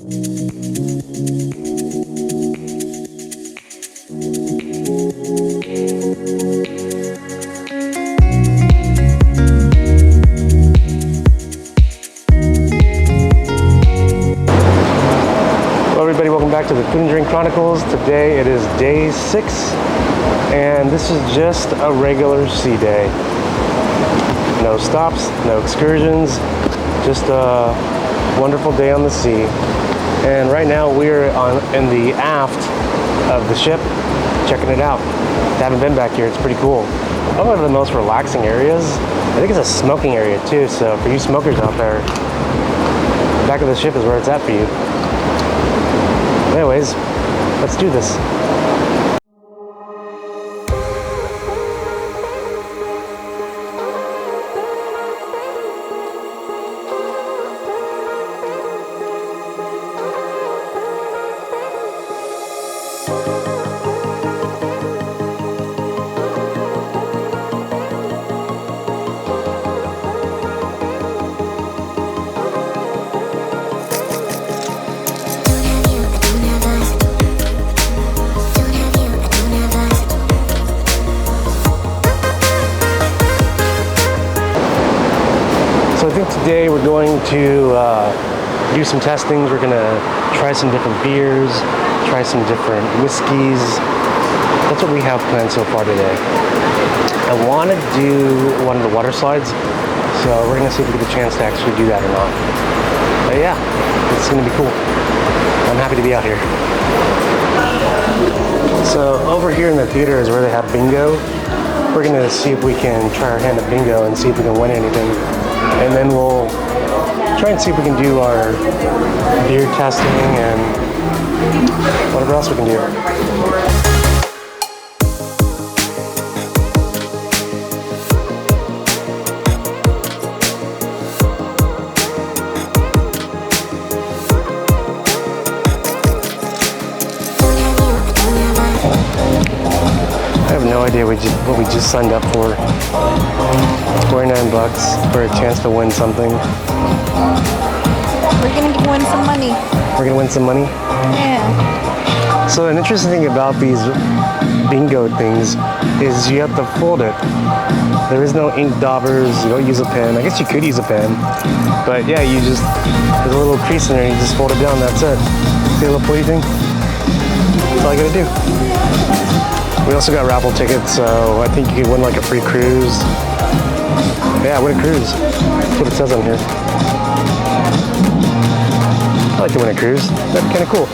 Everybody, welcome back to the Food and Drink Chronicles. Today it is day 6 and this is just a regular sea day. No stops, no excursions, just a wonderful day on the sea. And right now we're in the aft of the ship, checking it out. I haven't been back here, it's pretty cool. Probably one of the most relaxing areas. I think it's a smoking area too, so for you smokers out there, the back of the ship is where it's at for you. Anyways, let's do this. So I think today we're going to do some testings. We're gonna try some different beers, try some different whiskeys. That's what we have planned so far today. I want to do one of the water slides, so we're gonna see if we get a chance to actually do that or not. But yeah, it's gonna be cool. I'm happy to be out here. So over here in the theater is where they have bingo. We're gonna see if we can try our hand at bingo and see if we can win anything. And then we'll try and see if we can do our beer testing and whatever else we can do. I have no idea what we just signed up for. $29 for a chance to win something. We're gonna win some money. We're gonna win some money? Yeah. So an interesting thing about these bingo things is you have to fold it. There is no ink daubers, you don't use a pen. I guess you could use a pen. But yeah, there's a little crease in there, you just fold it down, that's it. See the little pointy thing? That's all you gotta do. We also got raffle tickets, so I think you could win like a free cruise. Yeah, win a cruise. That's what it says on here. I like to win a cruise. That'd be kind of cool.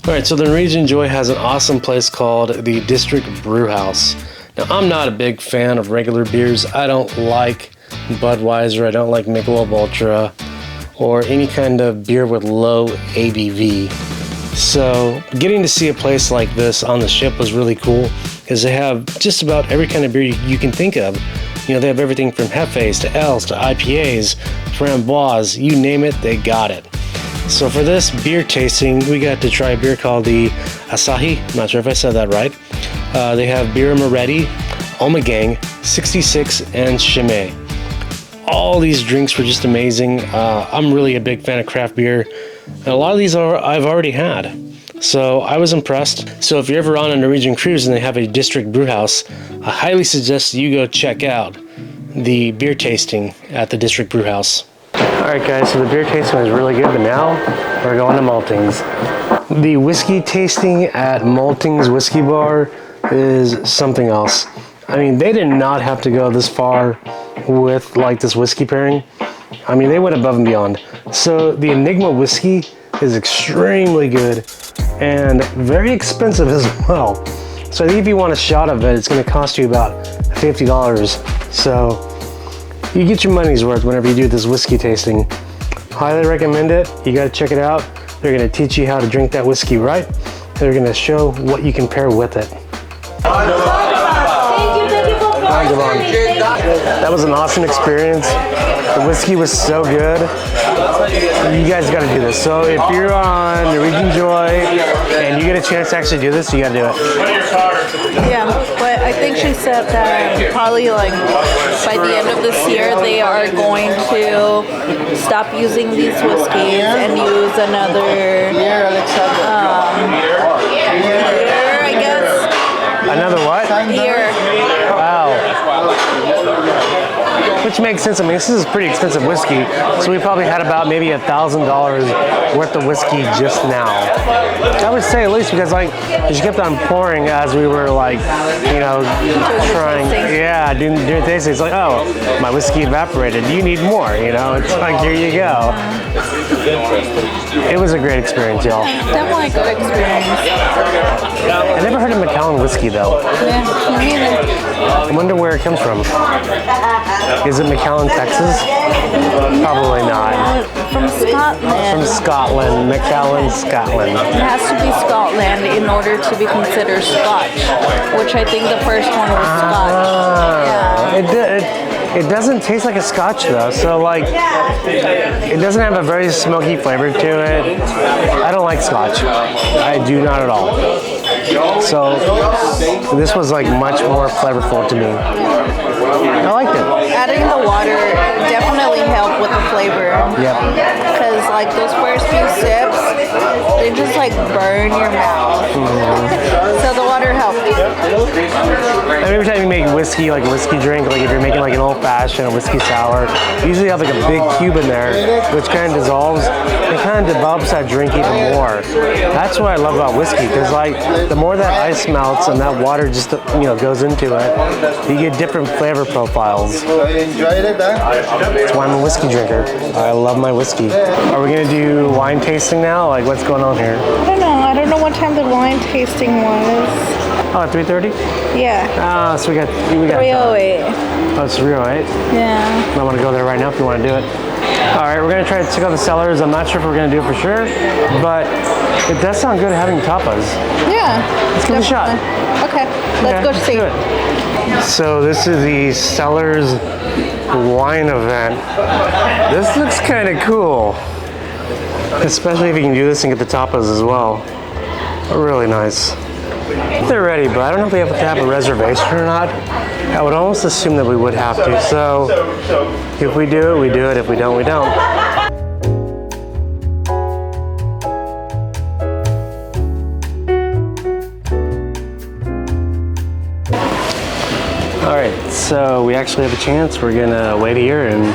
Alright, so the Norwegian Joy has an awesome place called the District Brewhouse. Now, I'm not a big fan of regular beers. I don't like Budweiser, I don't like Michelob Ultra, or any kind of beer with low ABV. So, getting to see a place like this on the ship was really cool, because they have just about every kind of beer you can think of. You know, they have everything from Hefes to Ales to IPAs, Framboise, you name it, they got it. So for this beer tasting, we got to try a beer called the Asahi. I'm not sure if I said that right. They have Beer Moretti, Omegang, 66, and Chimay. All these drinks were just amazing. I'm really a big fan of craft beer. And a lot of these I've already had. So I was impressed. So if you're ever on a Norwegian cruise and they have a District Brewhouse, I highly suggest you go check out the beer tasting at the District Brewhouse. Alright guys, so the beer tasting was really good, but now we're going to Maltings. The whiskey tasting at Maltings Whiskey Bar is something else. I mean, they did not have to go this far with like this whiskey pairing. I mean, they went above and beyond. So the Enigma whiskey is extremely good and very expensive as well. So I think if you want a shot of it, it's going to cost you about $50. So you get your money's worth whenever you do this whiskey tasting. Highly recommend it. You got to check it out. They're gonna teach you how to drink that whiskey right. They're gonna show what you can pair with it. That was an awesome experience. The whiskey was so good. You guys gotta do this. So if you're on Norwegian Joy and you get a chance to actually do this, you gotta do it. Yeah, but I think she said that probably like by the end of this year they are going to stop using these whiskeys and use another beer, I guess. Another what? Beer. Wow. Which makes sense. I mean, this is pretty expensive whiskey, so we probably had about maybe $1,000 worth of whiskey just now. I would say at least because like she kept on pouring as we were like, you know, trying. Yeah, doing tasting. It's like, oh, my whiskey evaporated. You need more. You know, it's like here you go. It was a great experience, y'all. Definitely a good experience. I never heard of Macallan whiskey though. Yeah, me neither. I wonder where it comes from. Is it Macallan, Texas? Probably not. From Scotland. From Scotland, Macallan, Scotland. It has to be Scotland in order to be considered Scotch, which I think the first one was Scotch. It doesn't taste like a Scotch though, so like it doesn't have a very smoky flavor to it. I don't like Scotch. I do not at all. So this was like much more flavorful to me. I liked it. Adding the water definitely helped with the flavor. Yep. Because like those first few sips, they just like burn your mouth. So the water helped. And every time you make whiskey, like a whiskey drink, like if you're making like an old fashioned, a whiskey sour, you usually have like a big cube in there, which kind of dissolves. It kind of develops that drink even more. That's what I love about whiskey, because like the more that ice melts and that water just goes into it, you get different flavor profiles. That's why I'm a whiskey drinker. I love my whiskey. Are we gonna do wine tasting now? Like what's going on here? I don't know what time the wine tasting was. Oh, at 3:30? Yeah. Oh, so we got 308. Oh, it's 308? Yeah. I want to go there right now if you want to do it. All right, we're gonna try to check out the cellars. I'm not sure if we're gonna do it for sure, but it does sound good having tapas. Yeah. Let's give it a shot. Okay, let's go see. Let's do it. So this is the Cellars wine event. This looks kind of cool, especially if you can do this and get the tapas as well. Really nice. They're ready, but I don't know if we have to have a reservation or not. I would almost assume that we would have to. So if we do it, we do it. If we don't, we don't. All right, so we actually have a chance. We're gonna wait here and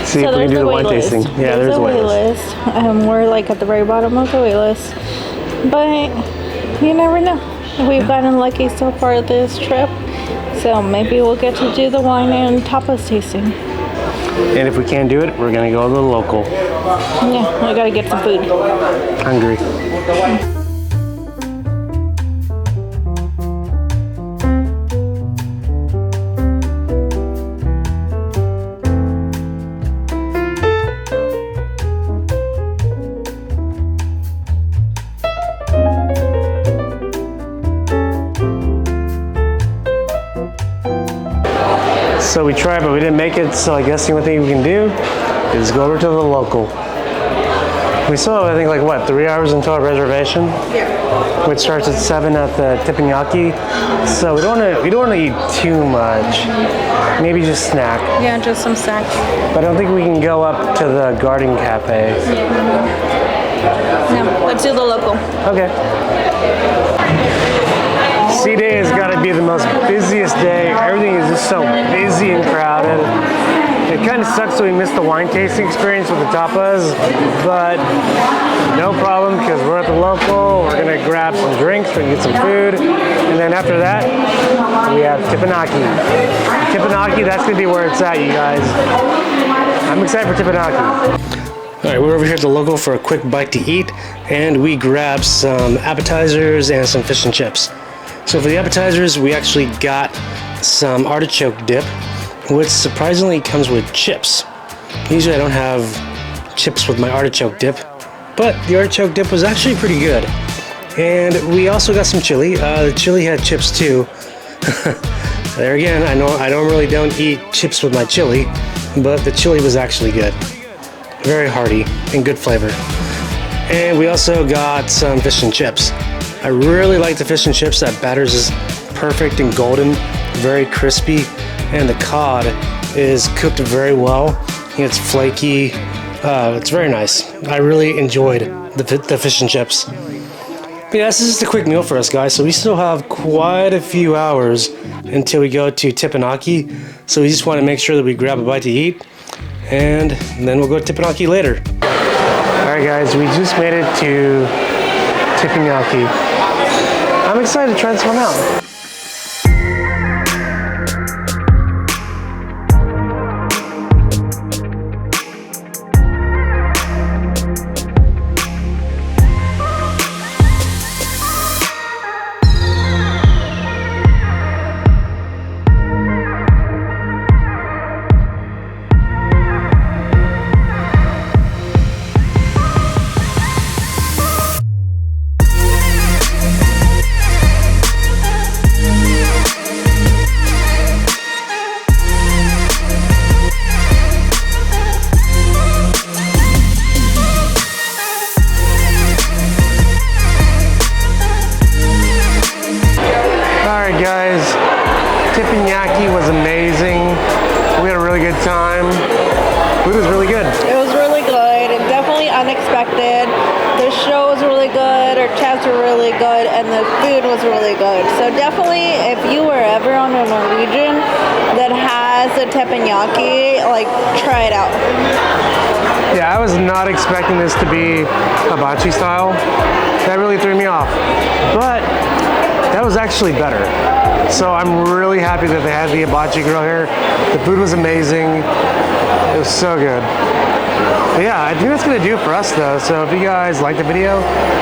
see if we can do the wine tasting. Yeah, there's a wait list. We're like at the very bottom of the wait list, but you never know. We've gotten lucky so far this trip, so maybe we'll get to do the wine and tapas tasting. And if we can't do it, we're gonna go to the local. Yeah, we gotta get some food. Hungry. So we tried, but we didn't make it, so I guess the only thing we can do is go over to the local. We still have, I think, like what, 3 hours until our reservation? Yeah. Which starts at 7 at the Teppanyaki. So we don't want to eat too much. Maybe just snack. Yeah, just some snacks. But I don't think we can go up to the garden cafe. No, let's do the local. Okay. C-Day has got to be the most busiest day. Everything is just so busy and crowded. It kind of sucks that we missed the wine tasting experience with the tapas, but no problem because we're at the local. We're going to grab some drinks, we're going to get some food, and then after that, we have Teppanyaki. Teppanyaki, that's going to be where it's at, you guys. I'm excited for Teppanyaki. All right, we're over here at the local for a quick bite to eat, and we grabbed some appetizers and some fish and chips. So for the appetizers, we actually got some artichoke dip, which surprisingly comes with chips. Usually I don't have chips with my artichoke dip, but the artichoke dip was actually pretty good. And we also got some chili. The chili had chips too. There again, I know I normally don't eat chips with my chili, but the chili was actually good. Very hearty and good flavor. And we also got some fish and chips. I really like the fish and chips. That batter is perfect and golden, very crispy, and the cod is cooked very well. It's flaky. It's very nice. I really enjoyed the fish and chips. But yeah, this is just a quick meal for us, guys. So we still have quite a few hours until we go to Teppanyaki. So we just want to make sure that we grab a bite to eat, and then we'll go to Teppanyaki later. All right, guys, we just made it to Teppanyaki. I'm excited to try this one out. Alright guys, Teppanyaki was amazing. We had a really good time. Food was really good. It was really good and definitely unexpected. The show was really good, our chats were really good, and the food was really good. So definitely, if you were ever on a Norwegian that has a teppanyaki, like, try it out. Yeah, I was not expecting this to be hibachi style. That really threw me off. But that was actually better. So I'm really happy that they had the hibachi grill here. The food was amazing. It was so good. But yeah, I think that's gonna do it for us though. So if you guys like the video,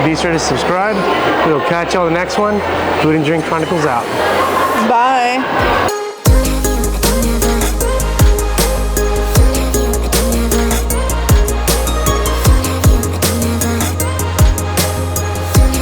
be sure to subscribe. We'll catch you on the next one. Food and Drink Chronicles out. Bye.